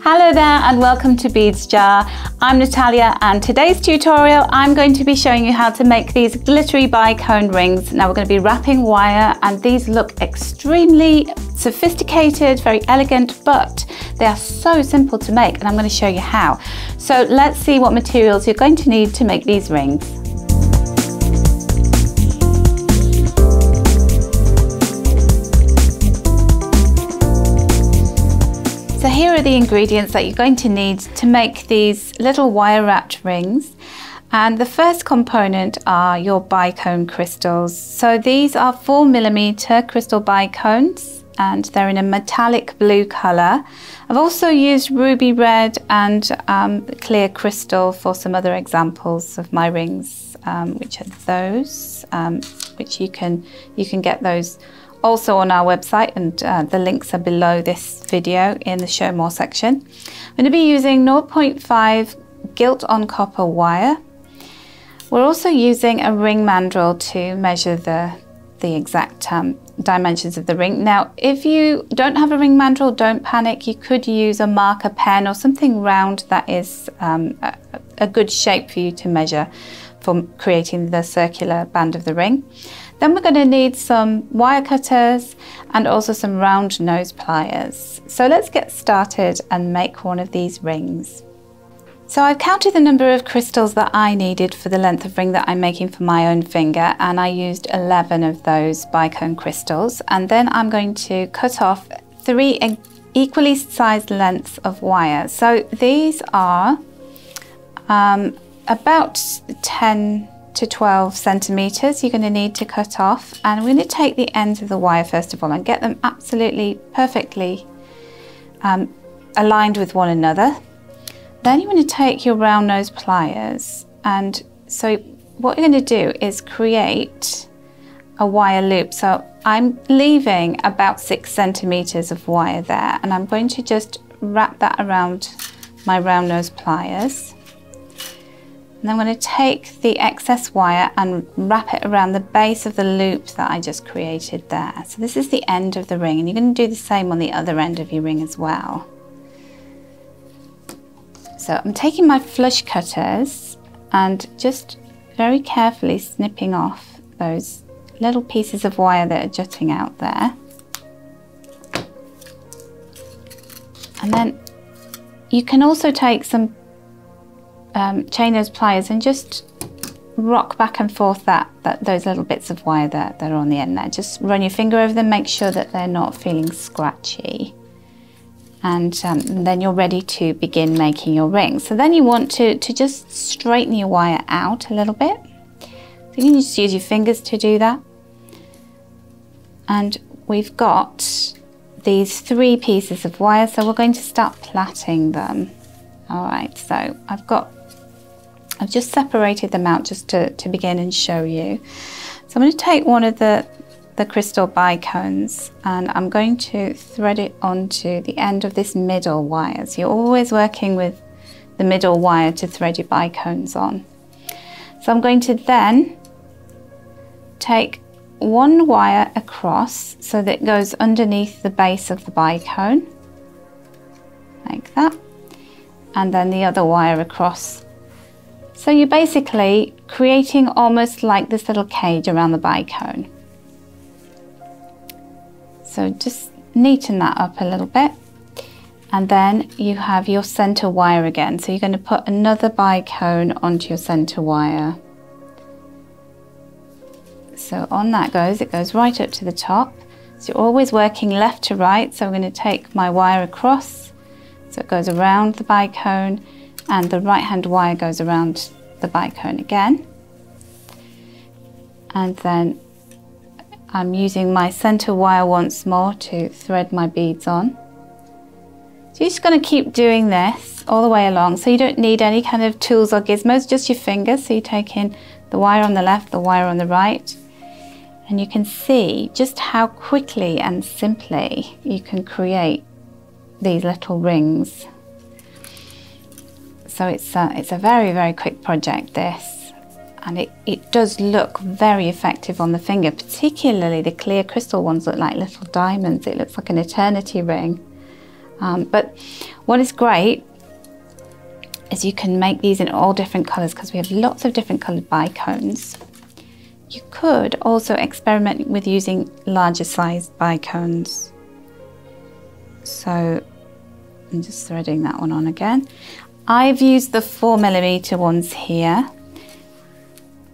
Hello there and welcome to Beads Jar. I'm Natalia and today's tutorial I'm going to be showing you how to make these glittery bicone rings. Now we're going to be wrapping wire and these look extremely sophisticated, very elegant, but they are so simple to make and I'm going to show you how. So let's see what materials you're going to need to make these rings. So here are the ingredients that you're going to need to make these little wire wrapped rings. And the first component are your bicone crystals. So these are 4mm crystal bicones and they're in a metallic blue colour. I've also used ruby red and clear crystal for some other examples of my rings, which are those, which you can get those also on our website, and the links are below this video in the show more section. I'm going to be using 0.5 gilt on copper wire. We're also using a ring mandrel to measure the exact dimensions of the ring. Now if you don't have a ring mandrel, don't panic, you could use a marker pen or something round that is a good shape for you to measure for creating the circular band of the ring. Then we're going to need some wire cutters and also some round nose pliers. So let's get started and make one of these rings. So I've counted the number of crystals that I needed for the length of ring that I'm making for my own finger, and I used 11 of those bicone crystals. And then I'm going to cut off 3 equally sized lengths of wire. So these are about 10 to 12 centimeters you're going to need to cut off, and we're going to take the ends of the wire first of all and get them absolutely perfectly aligned with one another. Then you're going to take your round nose pliers, and so what you're going to do is create a wire loop. So I'm leaving about 6 centimeters of wire there, and I'm going to just wrap that around my round nose pliers. And I'm going to take the excess wire and wrap it around the base of the loop that I just created there. So this is the end of the ring, and you're going to do the same on the other end of your ring as well. So I'm taking my flush cutters and just very carefully snipping off those little pieces of wire that are jutting out there. And then you can also take some chain nose pliers and just rock back and forth those little bits of wire that are on the end there. Just run your finger over them, make sure that they're not feeling scratchy, and then you're ready to begin making your ring. So then you want to just straighten your wire out a little bit. So you can just use your fingers to do that. And we've got these 3 pieces of wire, so we're going to start plaiting them. All right, so I've just separated them out just to begin and show you. So I'm going to take one of the crystal bicones and I'm going to thread it onto the end of this middle wire. So you're always working with the middle wire to thread your bicones on. So I'm going to then take one wire across so that it goes underneath the base of the bicone, like that, and then the other wire across. So you're basically creating almost like this little cage around the bicone. So just neaten that up a little bit. And then you have your center wire again. So you're going to put another bicone onto your center wire. So on that goes, it goes right up to the top. So you're always working left to right. So I'm going to take my wire across. So it goes around the bicone, and the right hand wire goes around the bicone again. And then I'm using my center wire once more to thread my beads on. So you're just going to keep doing this all the way along. So you don't need any kind of tools or gizmos, just your fingers. So you take in the wire on the left, the wire on the right, and you can see just how quickly and simply you can create these little rings. So it's a very, very quick project, this, and it does look very effective on the finger. Particularly the clear crystal ones look like little diamonds. It looks like an eternity ring. But what is great is you can make these in all different colours because we have lots of different coloured bicones. You could also experiment with using larger sized bicones. So I'm just threading that one on again. I've used the 4mm ones here.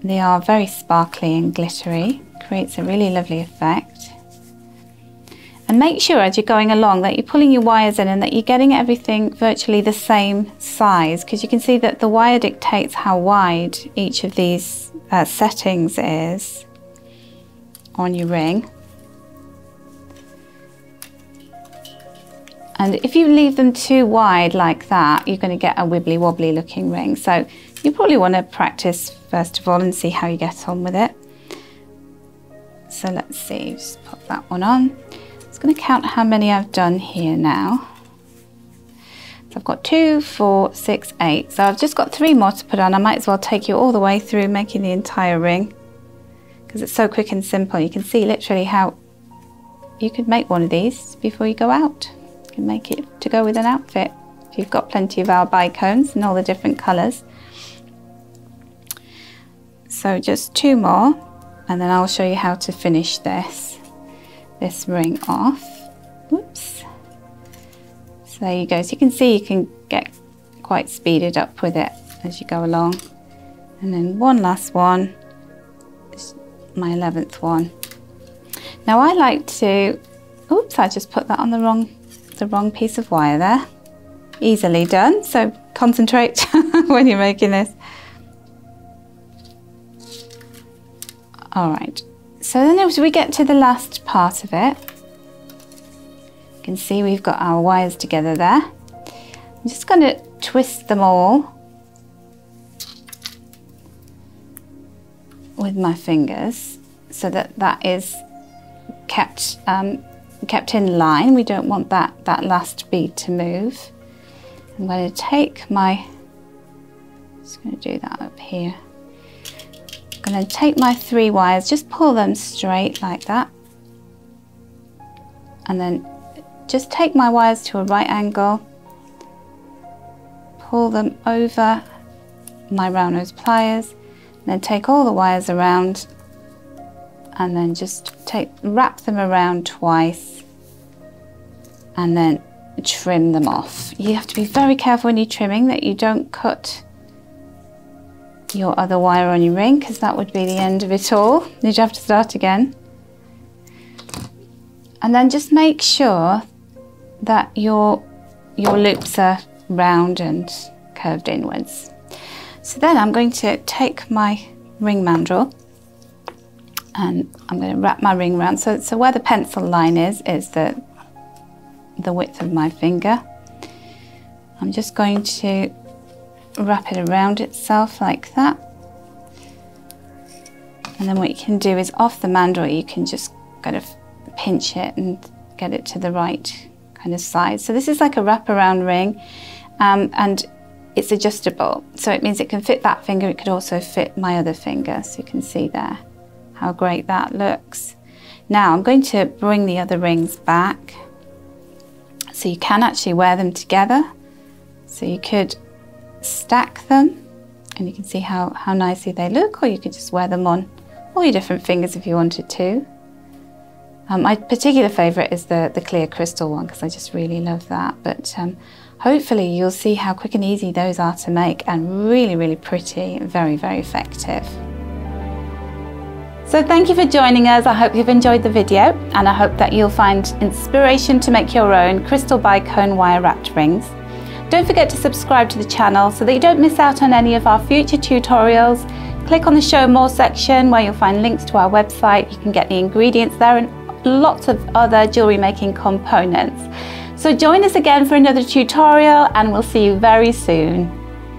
They are very sparkly and glittery, creates a really lovely effect. And make sure as you're going along that you're pulling your wires in and that you're getting everything virtually the same size, because you can see that the wire dictates how wide each of these settings is on your ring. And if you leave them too wide like that, you're going to get a wibbly wobbly looking ring. So you probably want to practice first of all and see how you get on with it. So let's see, just pop that one on. I'm going to count how many I've done here now. So I've got 2, 4, 6, 8. So I've just got 3 more to put on. I might as well take you all the way through making the entire ring because it's so quick and simple. You can see literally how you could make one of these before you go out. You can make it to go with an outfit if you've got plenty of our bicones in all the different colours. So just 2 more and then I'll show you how to finish this ring off. Whoops. So there you go. So you can see you can get quite speeded up with it as you go along. And then one last one, is my 11th one. Now I like to, oops, I just put that on the wrong piece of wire there. Easily done, so concentrate when you're making this. All right. So then as we get to the last part of it, you can see we've got our wires together there. I'm just going to twist them all with my fingers so that that is kept in line. We don't want that last bead to move. I'm going to take my, just going to do that up here. I'm going to take my 3 wires, just pull them straight like that, and then just take my wires to a right angle, pull them over my round nose pliers, and then take all the wires around and then just wrap them around twice and then trim them off. You have to be very careful when you're trimming that you don't cut your other wire on your ring, because that would be the end of it all. You'd have to start again. And then just make sure that your loops are round and curved inwards. So then I'm going to take my ring mandrel and I'm going to wrap my ring around. So where the pencil line is the width of my finger. I'm just going to wrap it around itself like that, and then what you can do is off the mandrel you can just kind of pinch it and get it to the right kind of size. So this is like a wraparound ring, and it's adjustable, so it means it can fit that finger, it could also fit my other finger, so you can see there how great that looks. Now I'm going to bring the other rings back so you can actually wear them together. So you could stack them and you can see how nicely they look, or you could just wear them on all your different fingers if you wanted to. My particular favourite is the clear crystal one because I just really love that, but hopefully you'll see how quick and easy those are to make and really, really pretty and very, very effective. So thank you for joining us. I hope you've enjoyed the video and I hope that you'll find inspiration to make your own crystal bicone wire wrapped rings. Don't forget to subscribe to the channel so that you don't miss out on any of our future tutorials. Click on the Show More section where you'll find links to our website. You can get the ingredients there and lots of other jewellery making components. So join us again for another tutorial and we'll see you very soon.